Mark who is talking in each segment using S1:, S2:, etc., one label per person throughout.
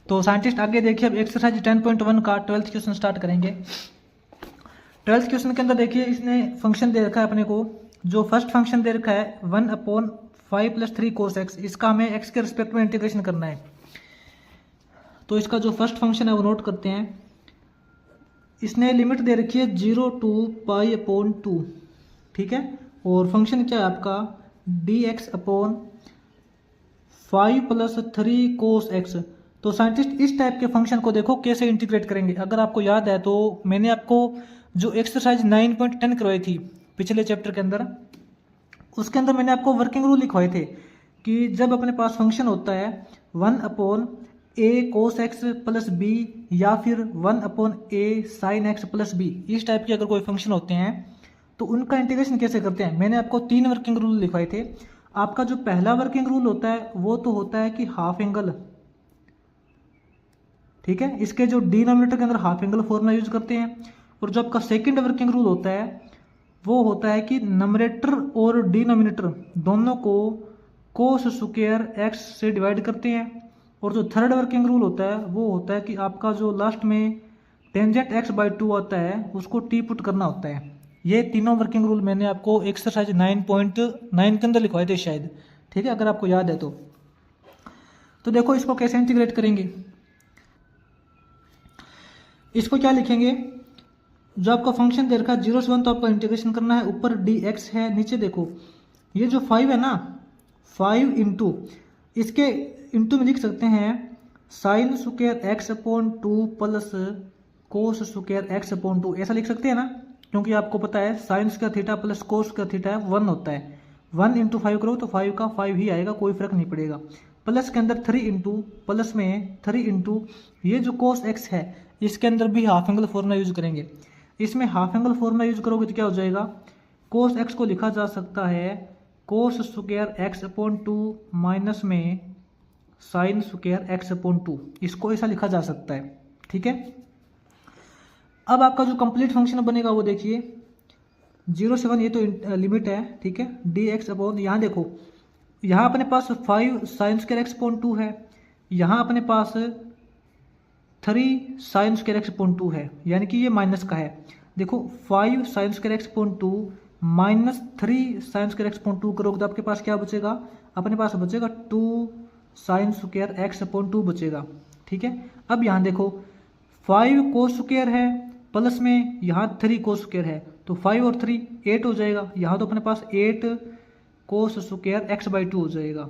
S1: तो साइंटिस्ट आगे देखिए, अब एक्सरसाइज 10.1 का 12th क्वेश्चन स्टार्ट करेंगे। 12th क्वेश्चन के अंदर देखिए, इसने फंक्शन दे रखा है अपने को। जो फर्स्ट फंक्शन दे रखा है 1/5 + 3 cos x, इसका हमें x के रिस्पेक्ट में इंटीग्रेशन करना है। तो इसका जो फर्स्ट फंक्शन है वो नोट करते हैं। इसने लिमिट दे रखी है 0 to π/2, ठीक है। और फंक्शन क्या है आपका, dx/5 + 3 cos x। तो साइंटिस्ट इस टाइप के फंक्शन को देखो कैसे इंटीग्रेट करेंगे। अगर आपको याद है तो मैंने आपको जो एक्सरसाइज 9.10 करवाई थी पिछले चैप्टर के अंदर, उसके अंदर मैंने आपको वर्किंग रूल लिखवाए थे कि जब अपने पास फंक्शन होता है 1/a cos x + b या फिर 1/a sin x + b, इस टाइप के अगर कोई फंक्शन होते हैं तो उनका इंटीग्रेशन कैसे करते हैं। मैंने आपको 3 वर्किंग रूल लिखवाए थे। आपका जो पहला वर्किंग रूल होता है वो तो होता है कि हाफ एंगल, ठीक है। इसके जो डिनोमिनेटर के अंदर हाफ एंगल फॉर्मूला यूज करते हैं। और जो आपका सेकंड वर्किंग रूल होता है वो होता है कि नंबरेटर और डिनोमिनेटर दोनों को cos स्क्वायर x से डिवाइड करते हैं। और जो थर्ड वर्किंग रूल होता है वो होता है कि आपका जो लास्ट में टेंजेंट x/2 आता है उसको t पुट करना होता है। ये तीनों वर्किंग रूल मैंने आपको एक्सरसाइज 9.9 के अंदर लिखवाए थे शायद, ठीक है, अगर आपको याद है तो देखो इसको कैसे इंटीग्रेट करेंगे। इसको क्या लिखेंगे, जो आपका फंक्शन दे रखा है 0 से 1 तो आपको इंटीग्रेशन करना है। ऊपर dx है, नीचे देखो ये जो 5 है ना, 5 इंटू इसके इंटू में लिख सकते हैं sin square x/2 plus cos square x/2, ऐसा लिख सकते हैं ना, क्योंकि आपको पता है sin square theta plus cos square theta 1 होता है। 1 × 5 करो तो 5 का 5 ही आएगा, कोई फर्क नहीं पड़ेगा। प्लस के अंदर 3 इंटू, प्लस में 3 इंटू ये जो cos x है इसके अंदर भी हाफ एंगल फॉर्मूला यूज करेंगे। इसमें हाफ एंगल फॉर्मूला यूज करोगे तो क्या हो जाएगा, cos x को लिखा जा सकता है cos स्क्वायर x/2 माइनस में sin स्क्वायर x/2, इसको ऐसा लिखा जा सकता है, ठीक है। अब आपका जो कंप्लीट फंक्शन बनेगा वो देखिए 0 से 1, ये तो लिमिट है, ठीक है। dx/, यहाँ देखो यहाँ अपने पास 5 sin स्क्वायर x/2 है, यहाँ अपने पास 3 sin स्क्वायर x/2 है, यानी कि ये माइनस का है। देखो 5 sin square x/2 minus 3 sin square x/2 करोगे तो आपके पास क्या बचेगा, अपने पास बचेगा 2 sin स्क्वायर x/2 बचेगा, ठीक है। अब यहाँ देखो 5 cos स्क्वायर है प्लस में यहाँ 3 cos स्क्वायर है, तो 5 और 3 8 हो जाएगा। यहाँ तो अपने पास 8 cos स्क्वायर x/2 हो जाएगा,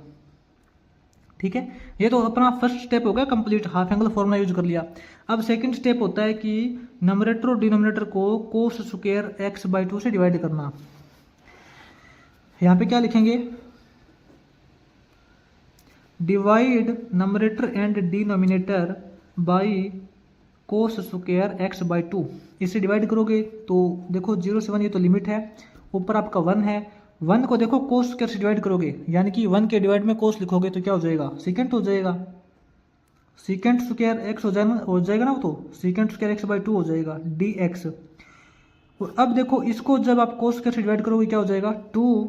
S1: ठीक है। ये तो अपना फर्स्ट स्टेप हो गया complete, half angle formula use कर लिया। अब सेकंड स्टेप होता है कि नंबरेटर और डिनोमिनेटर को cos स्क्वायर x/2 से डिवाइड करना। यहाँ पे क्या लिखेंगे, divide numerator and denominator by cos square x/2। इससे डिवाइड करोगे तो देखो 0 से 1 ये तो लिमिट है, ऊपर आपका 1 है, 1 को देखो cos स्क्वायर से डिवाइड करोगे, यानी कि 1 के डिवाइड में cos लिखोगे तो क्या हो जाएगा, सीकेंट हो जाएगा। सीकेंट स्क्वायर x हो जाएगा ना, वो तो सीकेंट स्क्वायर x/2 हो जाएगा dx। और अब देखो इसको जब आप cos स्क्वायर से डिवाइड करोगे क्या हो जाएगा, 2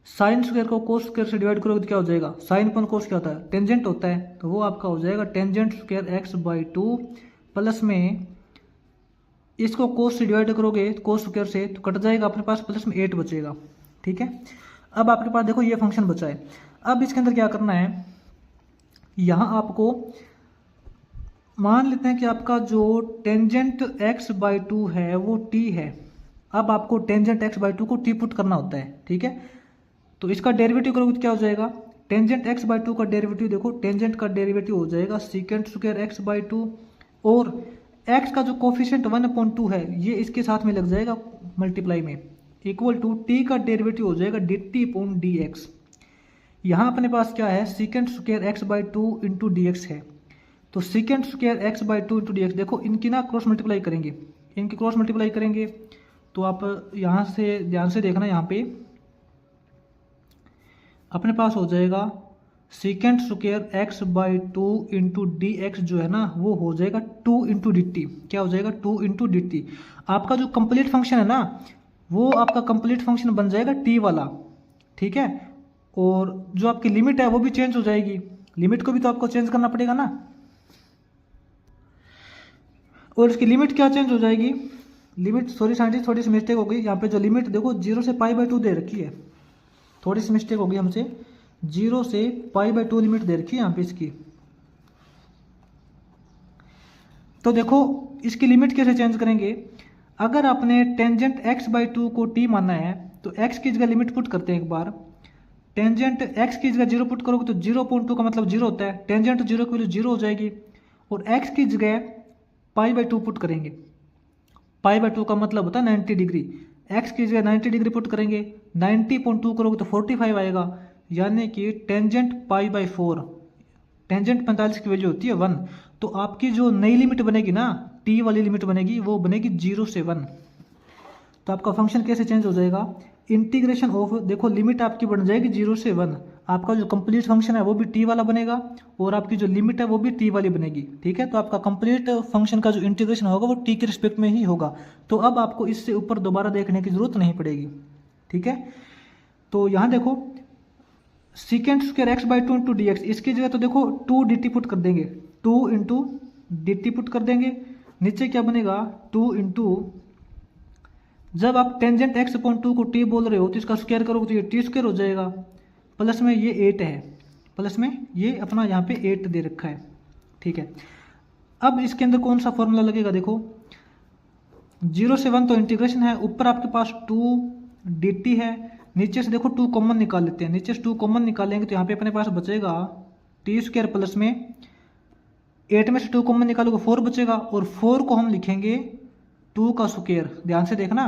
S1: साइन स्क्वायर को cos स्क्वायर से डिवाइड करोगे तो क्या हो जाएगा, साइन अपन cos क्या होता है, टेंजेंट होता है, तो वो आपका हो जाएगा टेंजेंट स्क्वायर x/2 प्लस में इसको cos से डिवाइड करोगे cos स्क्वायर से तो कट जाएगा, अपने पास प्लस में 8 बचेगा, ठीक है। अब आपके पास देखो ये फंक्शन बचा है। अब इसके अंदर क्या करना है, यहाँ आपको मान लेते हैं कि आपका जो टेंजेंट x/2 है वो t है। अब आपको टेंजेंट x/2 को t पुट करना होता है, ठीक है। तो इसका डेरिवेटिव करोगे तो क्या हो जाएगा, टेंजेंट x/2 का डेरिवेटिव देखो, टेंजेंट का डेरिवेटिव हो जाएगा सीकेंट स्क्वायर x/2, और x का जो कोफिशिएंट 1/2 है ये इसके साथ में लग जाएगा मल्टीप्लाई में, इक्वल टू t का डेरिवेटिव हो जाएगा dt/dx। यहाँ अपने पास क्या है, secant square x/2 into dx है, तो secant square x/2 into dx, देखो इनकी ना क्रॉस मल्टीप्लाई करेंगे, इनकी क्रॉस मल्टीप्लाई करेंगे तो आप यहाँ से ध्यान से देखना, यहाँ पे अपने पास हो जाएगा secant square x/2 into dx जो है ना वो हो जाएगा 2 इंटू dt। क्या हो जाएगा, 2 इंटू dt। आपका जो कंप्लीट फंक्शन है ना वो आपका कंप्लीट फंक्शन बन जाएगा t वाला, ठीक है। और जो आपकी लिमिट है वो भी चेंज हो जाएगी, लिमिट को भी तो आपको चेंज करना पड़ेगा ना। और इसकी लिमिट क्या चेंज हो जाएगी, लिमिट, सॉरी साइंटिस्ट थोड़ी सी मिस्टेक हो गई यहाँ पे, जो लिमिट देखो 0 से π/2 दे रखी है, थोड़ी सी मिस्टेक हो गई हमसे, 0 से π/2 लिमिट दे रखी है यहाँ पे इसकी। तो देखो इसकी लिमिट कैसे चेंज करेंगे, अगर आपने टेंजेंट x/2 को t माना है तो x की जगह लिमिट पुट करते हैं एक बार। टेंजेंट x की जगह 0 पुट करोगे तो 0.2 का मतलब 0 होता है, टेंजेंट 0 की वैल्यू 0 हो जाएगी। और x की जगह π/2 पुट करेंगे, π/2 का मतलब होता है 90 डिग्री, x की जगह 90 डिग्री पुट करेंगे, 90.2 करोगे तो 45 आएगा, यानी कि टेंजेंट π/4, टेंजेंट 45 की वैल्यू होती है 1। तो आपकी जो नई लिमिट बनेगी ना, t वाली लिमिट बनेगी, वो बनेगी 0 से 1। तो आपका फंक्शन कैसे चेंज हो जाएगा, इंटीग्रेशन ऑफ, देखो लिमिट आपकी बन जाएगी 0 से 1, आपका जो कंप्लीट फंक्शन है वो भी t वाला बनेगा और आपकी जो लिमिट है वो भी t वाली बनेगी, ठीक है। तो आपका कंप्लीट फंक्शन का जो इंटीग्रेशन होगा वो t के रिस्पेक्ट में ही होगा। तो अब आपको इससे ऊपर दोबारा देखने की जरूरत नहीं पड़ेगी, ठीक है। तो यहाँ देखो secant square x/2 into D x, इसकी जगह तो देखो 2 dt पुट कर देंगे, 2 इंटू dt पुट कर देंगे, नीचे क्या बनेगा 2 इंटू, जब आप टेंजेंट x/2 को t बोल रहे हो तो इसका स्क्वायर करोगे तो ये t² हो जाएगा, प्लस में ये 8 है, प्लस में ये अपना यहाँ पे 8 दे रखा है, ठीक है। अब इसके अंदर कौन सा फॉर्मूला लगेगा, देखो 0 से 1 तो इंटीग्रेशन है, ऊपर आपके पास 2 dt है, नीचे से देखो 2 कॉमन निकाल लेते हैं, नीचे से 2 कॉमन निकालेंगे तो यहाँ पे अपने पास बचेगा t² प्लस में 8 में से 2 कॉमन निकालोगे 4 बचेगा, और 4 को हम लिखेंगे 2 का स्क्वायर, ध्यान से देखना,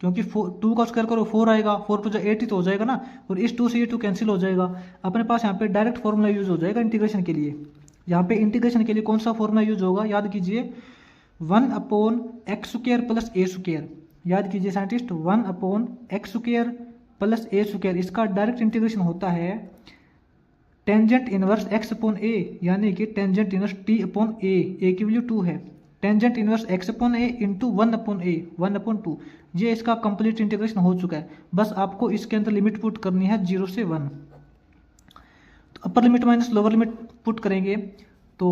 S1: क्योंकि 2 का स्क्वायर करो 4 आएगा, 4 तो 8 ही तो हो जाएगा ना, और इस 2 से ये 2 कैंसिल हो जाएगा, अपने पास यहाँ पे डायरेक्ट फॉर्मूला यूज हो जाएगा इंटीग्रेशन के लिए। यहाँ पे इंटीग्रेशन के लिए कौन सा फॉर्मूला यूज होगा, याद कीजिए 1/x² प्लस a², याद कीजिए साइंटिस्ट 1/x² प्लस a², इसका डायरेक्ट इंटीग्रेशन होता है टेंजेंट इनवर्स x/a, यानी कि टेंजेंट इनवर्स t/a, a की वैल्यू 2 है, tangent inverse x/a into 1/a, 1/2, ये इसका कंप्लीट इंटीग्रेशन हो चुका है। बस आपको इसके अंदर लिमिट पुट करनी है 0 से 1। तो upper limit minus lower limit put करेंगे तो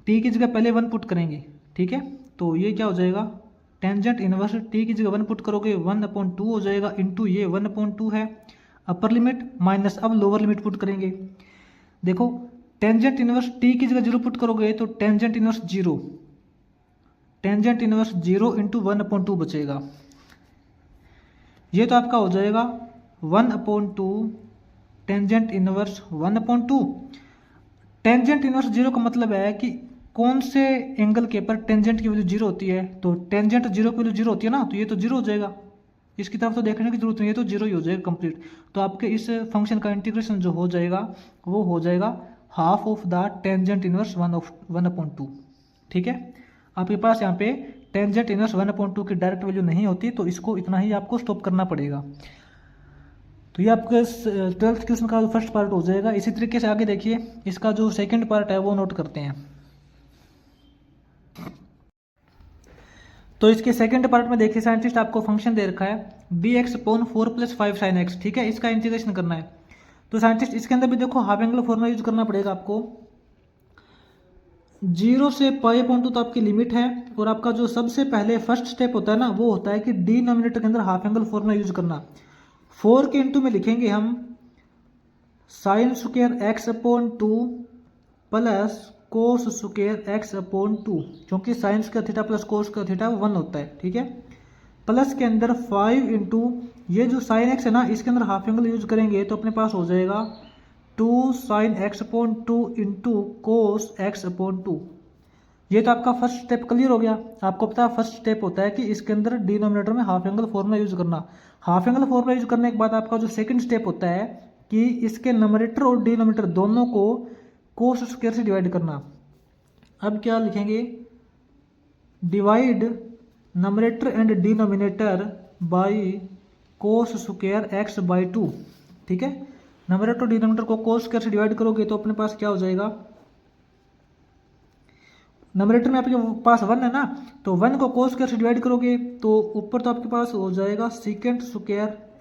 S1: t की जगह पहले 1 पुट करेंगे, ठीक है। तो ये क्या हो जाएगा, टेंजेंट इनवर्स t की जगह 1 पुट करोगे 1/2 हो जाएगा, इंटू ये 1/2 है अपर लिमिट, माइनस अब लोअर लिमिट पुट करेंगे। देखो टेंजेंट इनवर्स t की जगह 0 पुट करोगे तो tangent inverse 0, tangent inverse 0 into 1/2 बचेगा, ये तो आपका हो जाएगा 1/2 टेंजेंट इनवर्स 1/2। टेंजेंट इनवर्स 0 का मतलब है कि कौन से एंगल के पर टेंजेंट की वैल्यू 0 होती है, तो टेंजेंट 0 की वैल्यू 0 होती है ना, तो ये तो 0 हो जाएगा, इसकी तरफ तो देखने की जरूरत नहीं है, तो 0 ही हो जाएगा कंप्लीट। तो आपके इस फंक्शन का इंटीग्रेशन जो हो जाएगा वो हो जाएगा half of the tangent inverse 1/2, ठीक है। आपके पास यहाँ पे टेंजेंट इनवर्स 1/2 की डायरेक्ट वैल्यू नहीं होती, तो इसको इतना ही आपको स्टॉप करना पड़ेगा। तो ये आपके 12th क्वेश्चन का फर्स्ट पार्ट हो जाएगा। इसी तरीके से आगे देखिए, इसका जो सेकंड पार्ट है वो नोट करते हैं। तो इसके सेकंड पार्ट में देखिए साइंटिस्ट आपको फंक्शन दे रखा है dx/4 + 5 sin x, ठीक है, इसका इंटीग्रेशन करना है। तो साइंटिस्ट इसके अंदर भी देखो हाफ एंगल फॉर्मूला यूज करना पड़ेगा आपको। 0 से π/2 तो आपकी लिमिट है, और आपका जो सबसे पहले फर्स्ट स्टेप होता है ना वो होता है कि डिनोमिनेटर के अंदर हाफ एंगल फॉर्मूला यूज करना। 4 के इंटू में लिखेंगे हम sin² x/2 plus cos² x/2, क्योंकि sin² theta plus cos² theta 1 होता है, ठीक है। प्लस के अंदर 5 इंटू ये जो sin x है ना, इसके अंदर हाफ एंगल यूज करेंगे तो अपने पास हो जाएगा 2 sin x/2 into cos x/2। ये तो आपका फर्स्ट स्टेप क्लियर हो गया। आपको पता है फर्स्ट स्टेप होता है कि इसके अंदर डिनोमिनेटर में हाफ एंगल फॉर्मूला यूज करना। हाफ एंगल फॉर्मूला यूज करने के बाद आपका जो सेकंड स्टेप होता है कि इसके नोमिनेटर और डिनोमिनेटर दोनों को cos² से डिवाइड करना। अब क्या लिखेंगे, divide nominator and denominator by cos² x/2, ठीक है। नोमिनेटर और डिनोमिनेटर को cos² से डिवाइड करोगे तो अपने पास क्या हो जाएगा, नोमिनेटर में आपके पास 1 है ना, तो 1 को cos² से डिवाइड करोगे तो ऊपर तो आपके पास हो जाएगा sec²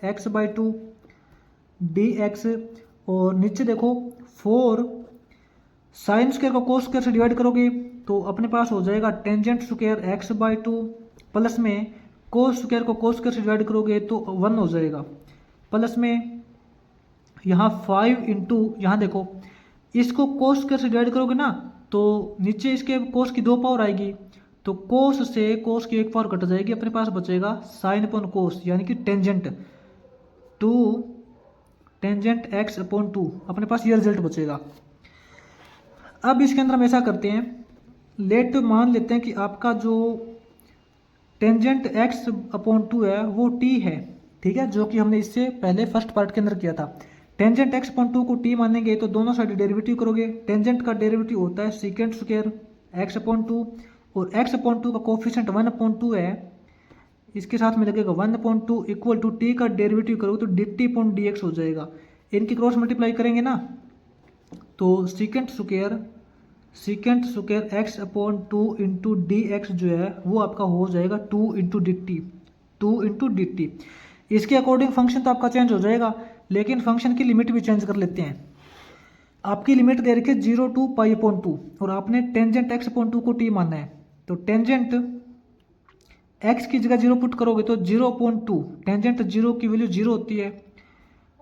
S1: x/2 dx, और नीचे देखो 4 साइन स्क्वायर को कोस स्क्वायर से डिवाइड करोगे तो अपने पास हो जाएगा टेंजेंट स्क्वायर x/2 प्लस में कोस स्क्वायर को कोस स्क्वायर से डिवाइड करोगे तो 1 हो जाएगा, प्लस में यहाँ 5 इंटू यहाँ देखो इसको कोस स्क्वायर से डिवाइड करोगे ना तो नीचे इसके कोस की 2 पावर आएगी, तो कोस से कोस की 1 पावर कट जाएगी, अपने पास बचेगा साइन अपॉन कोस यानी कि टेंजेंट x/2 अपने पास ये रिजल्ट बचेगा। अब इसके अंदर हम ऐसा करते हैं, लेट मान लेते हैं कि आपका जो टेंजेंट x/2 है वो t है, ठीक है, जो कि हमने इससे पहले फर्स्ट पार्ट के अंदर किया था। टेंजेंट x/2 को t मानेंगे तो दोनों साइड डेरिवेटिव करोगे, टेंजेंट का डेरिवेटिव होता है सीकेंट स्क्वायर x/2 और x/2 का कोफिशिएंट 1/2 है, इसके साथ में लगेगा 1/2 इक्वल टू t का डेरिवेटिव करोगे तो dt/dx हो जाएगा। इनकी क्रॉस मल्टीप्लाई करेंगे ना तो secant square x/2 into dx जो है वो आपका हो जाएगा 2 इंटू dt। इसके अकॉर्डिंग फंक्शन तो आपका चेंज हो जाएगा, लेकिन फंक्शन की लिमिट भी चेंज कर लेते हैं। आपकी लिमिट दे रखी है 0 to π/2 और आपने टेंजेंट x/2 को t मानना है, तो टेंजेंट x की जगह 0 पुट करोगे तो 0/2, टेंजेंट 0 की वैल्यू 0 होती है,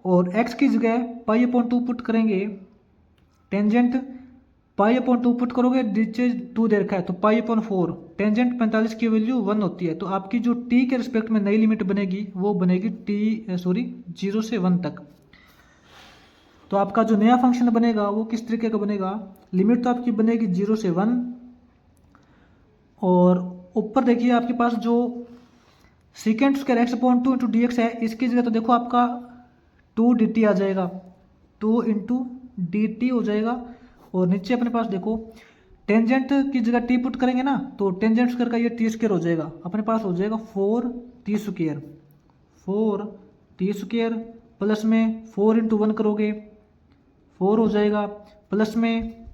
S1: और x की जगह π/2 पुट करेंगे, टेंजेंट π/2 पुट करोगे, नीचे 2 दे रखा है तो π/4, टेंजेंट 45 की वैल्यू 1 होती है, तो आपकी जो t के रिस्पेक्ट में नई लिमिट बनेगी वो बनेगी 0 से 1 तक। तो आपका जो नया फंक्शन बनेगा वो किस तरीके का बनेगा, लिमिट तो आपकी बनेगी 0 से 1 और ऊपर देखिए आपके पास जो secant square x/2 into dx है, इसकी जगह तो देखो आपका 2 dt आ जाएगा, 2 इंटू dt हो जाएगा, और नीचे अपने पास देखो टेंजेंट की जगह t पुट करेंगे ना तो टेंजेंट स्क्वायर का ये t स्क्वायर हो जाएगा, अपने पास हो जाएगा 4t स्क्वायर प्लस में 4 इंटू 1 करोगे 4 हो जाएगा, प्लस में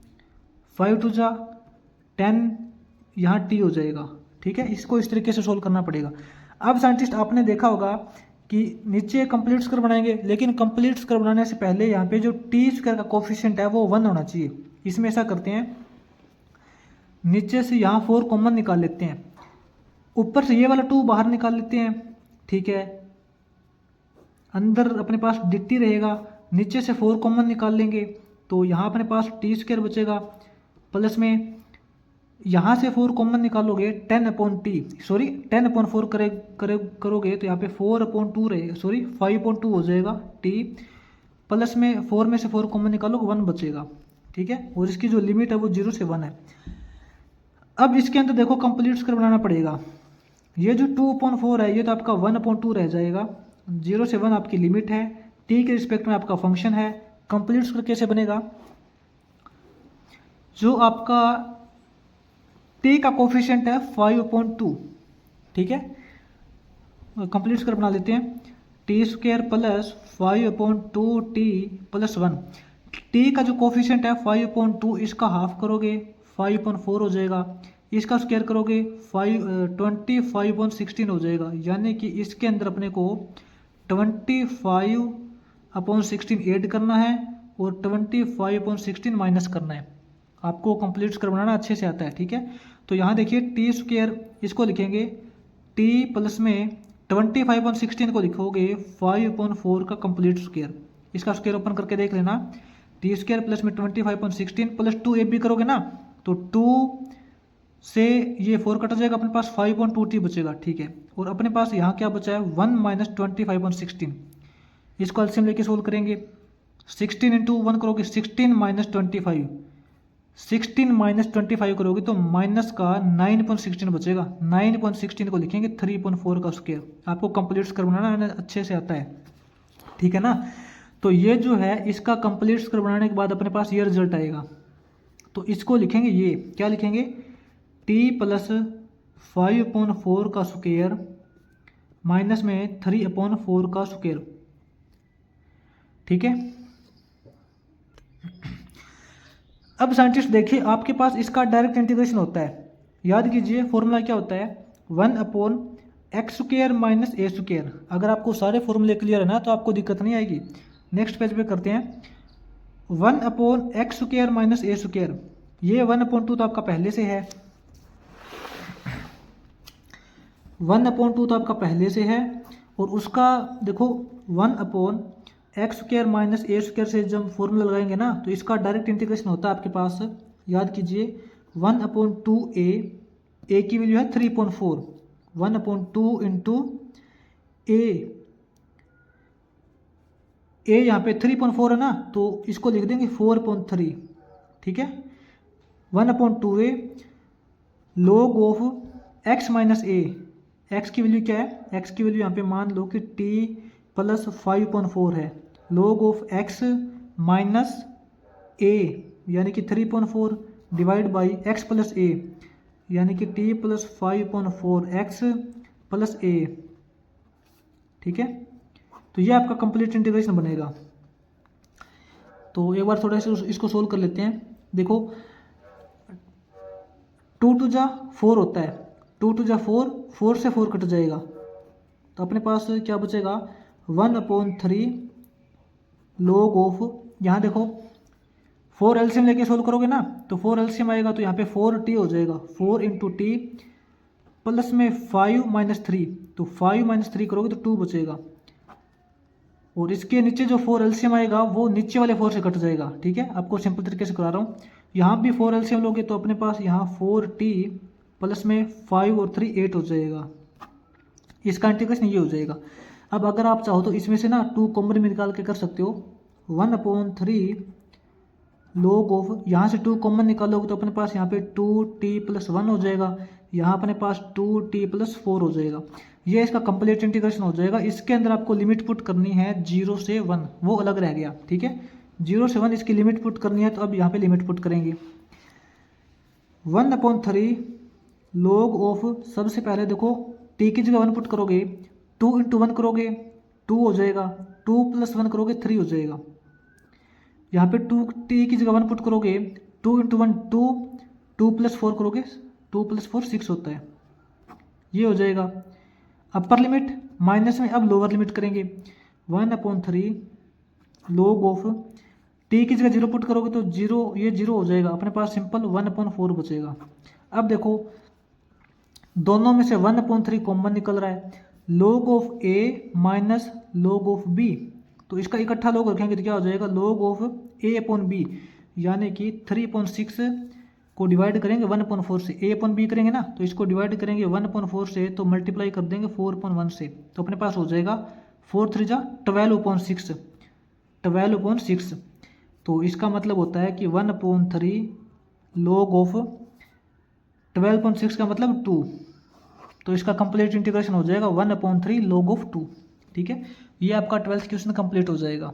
S1: 5 टू जा 10, यहाँ t हो जाएगा, ठीक है। इसको इस तरीके से सोल्व करना पड़ेगा। अब साइंटिस्ट आपने देखा होगा कि नीचे कंप्लीट स्क्वायर बनाएंगे, लेकिन कंप्लीट स्क्वायर बनाने से पहले यहाँ पे जो टी स्क्वायर का कोफिशिएंट है वो 1 होना चाहिए। इसमें ऐसा करते हैं, नीचे से यहाँ 4 कॉमन निकाल लेते हैं, ऊपर से ये वाला 2 बाहर निकाल लेते हैं, ठीक है, अंदर अपने पास dt रहेगा, नीचे से 4 कॉमन निकाल लेंगे तो यहाँ अपने पास टी स्क्वायर बचेगा, प्लस में यहाँ से 4 कॉमन निकालोगे 10/4 करोगे तो यहाँ पे 4/2 रहेगा, 5/2 हो जाएगा t, प्लस में 4 में से 4 कॉमन निकालोगे 1 बचेगा, ठीक है, और इसकी जो लिमिट है वो 0 से 1 है। अब इसके अंदर देखो कंप्लीट स्क्वायर बनाना पड़ेगा, ये जो 2/4 है ये तो आपका 1/2 रह जाएगा, 0 से 1 आपकी लिमिट है, t के रिस्पेक्ट में आपका फंक्शन है। कंप्लीट स्क्वायर कैसे बनेगा, जो आपका t का कोफिशिएंट है 5/2, ठीक है, कंप्लीट स्क्वायर बना लेते हैं, t square plus 5/2t plus 1, t का जो कोफिशिएंट है 5/2 इसका हाफ करोगे 5/4 हो जाएगा, इसका स्क्वायर करोगे 25/16 हो जाएगा, यानी कि इसके अंदर अपने को 25/16 ऐड करना है और 25/16 माइनस करना है। आपको कंप्लीट स्क्वायर बनाना अच्छे से आता है, ठीक है। तो यहाँ देखिए टी स्क्वायर इसको लिखेंगे t प्लस में 25/16 को लिखोगे 5/4 का कंप्लीट स्क्वायर, इसका स्क्वायर ओपन करके देख लेना, टी स्क्वायर प्लस में 25/16 प्लस 2 ab करोगे ना तो 2 से ये 4 कट जाएगा, अपने पास 5/2t बचेगा, ठीक है, और अपने पास यहाँ क्या बचा है 1 माइनस 25/16, इसको एलसीएम लेके सोल्व करेंगे, 16 इंटू 1 करोगे 16 माइनस 25, 16 माइनस 25 करोगे तो माइनस का 9/16 बचेगा, 9/16 को लिखेंगे 3/4 का स्क्वायर। आपको कंप्लीट स्क्वायर बनाना अच्छे से आता है, ठीक है ना। तो ये जो है इसका कंप्लीट स्क्वायर बनाने के बाद अपने पास ये रिजल्ट आएगा, तो इसको लिखेंगे, ये क्या लिखेंगे t प्लस 5/4 का स्क्वायर माइनस में 3/4 का स्क्वायर, ठीक है। अब साइंटिस्ट देखिए आपके पास इसका डायरेक्ट इंटीग्रेशन होता है, याद कीजिए फॉर्मूला क्या होता है 1/x² माइनस a²। अगर आपको सारे फॉर्मूले क्लियर है ना तो आपको दिक्कत नहीं आएगी। नेक्स्ट पेज पे करते हैं, 1/x² माइनस a², ये 1/2 तो आपका पहले से है, 1/2 तो आपका पहले से है। और उसका देखो 1/x² माइनस a² से जब फॉर्मूला लगाएंगे ना तो इसका डायरेक्ट इंटीग्रेशन होता है आपके पास, याद कीजिए 1/2a, a की वैल्यू है 3.4, 1/2 इंटू a यहाँ पे 3.4 है ना, तो इसको लिख देंगे 4.3, ठीक है। 1/2a log of x minus a, x की वैल्यू क्या है, x की वैल्यू यहाँ पे मान लो कि t प्लस 5.4 है, log of x minus a यानी कि 3.4 divide by x plus a यानी कि t plus 5.4 x plus a, ठीक है। तो ये आपका कंप्लीट इंटीग्रेशन बनेगा। तो एक बार थोड़ा सा इसको सोल्व कर लेते हैं। देखो 2 टू जा 4 होता है, 2 टू जा 4, 4 से 4 कट जाएगा, तो अपने पास क्या बचेगा 1/3 log ऑफ, यहाँ देखो 4 एलसीएम लेके सोल्व करोगे ना तो 4 एलसीएम आएगा, तो यहाँ पे 4t हो जाएगा, 4 इंटू टी प्लस में 5 माइनस 3, तो 5 माइनस 3 करोगे तो 2 बचेगा। और इसके नीचे जो 4 एलसीएम आएगा वो नीचे वाले 4 से कट जाएगा, ठीक है। आपको सिंपल तरीके से करा रहा हूँ। यहाँ भी 4 एलसीएम लोगे तो अपने पास यहाँ 4t प्लस में 5 और 3 8 हो जाएगा, इसका इंटीग्रेशन ये हो जाएगा। अब अगर आप चाहो तो इसमें से ना 2 कॉमन में निकाल के कर सकते हो, 1/3 log ऑफ, यहाँ से 2 कॉमन निकालोगे तो अपने पास यहाँ पे 2t प्लस 1 हो जाएगा, यहाँ अपने पास 2t प्लस 4 हो जाएगा। ये इसका कंप्लीट इंटीग्रेशन हो जाएगा। इसके अंदर आपको लिमिट पुट करनी है 0 से 1, वो अलग रह गया, ठीक है। 0 से 1 इसकी लिमिट पुट करनी है, तो अब यहाँ पे लिमिट पुट करेंगे। 1/3 log ऑफ, सबसे पहले देखो t की जगह 1 पुट करोगे, 2 इंटू 1 करोगे 2 हो जाएगा, 2 प्लस 1 करोगे 3 हो जाएगा। यहाँ पे 2t की जगह 1 पुट करोगे, 2 इंटू 1 2, 2 प्लस 4 करोगे 2 प्लस 4 6 होता है, ये हो जाएगा। अपर लिमिट माइनस में अब लोअर लिमिट करेंगे, 1/3 log ऑफ, t की जगह 0 पुट करोगे तो 0, ये 0 हो जाएगा, अपने पास सिंपल 1/4 बचेगा। अब देखो दोनों में से 1/3 कॉमन निकल रहा है, log of a minus log of b, तो इसका इकट्ठा log रखेंगे तो क्या हो जाएगा log ऑफ a/b, यानी कि 3.6 को डिवाइड करेंगे 1/4 से, a/b करेंगे ना तो इसको डिवाइड करेंगे 1/4 से, तो मल्टीप्लाई कर देंगे 4.1 से, तो अपने पास हो जाएगा 4 3 जा 12/6, 12/6। तो इसका मतलब होता है कि 1/3 log ऑफ 12.6 का मतलब 2, तो इसका कंप्लीट इंटीग्रेशन हो जाएगा 1/3 log ऑफ 2, ठीक है। ये आपका 12th क्वेश्चन कंप्लीट हो जाएगा।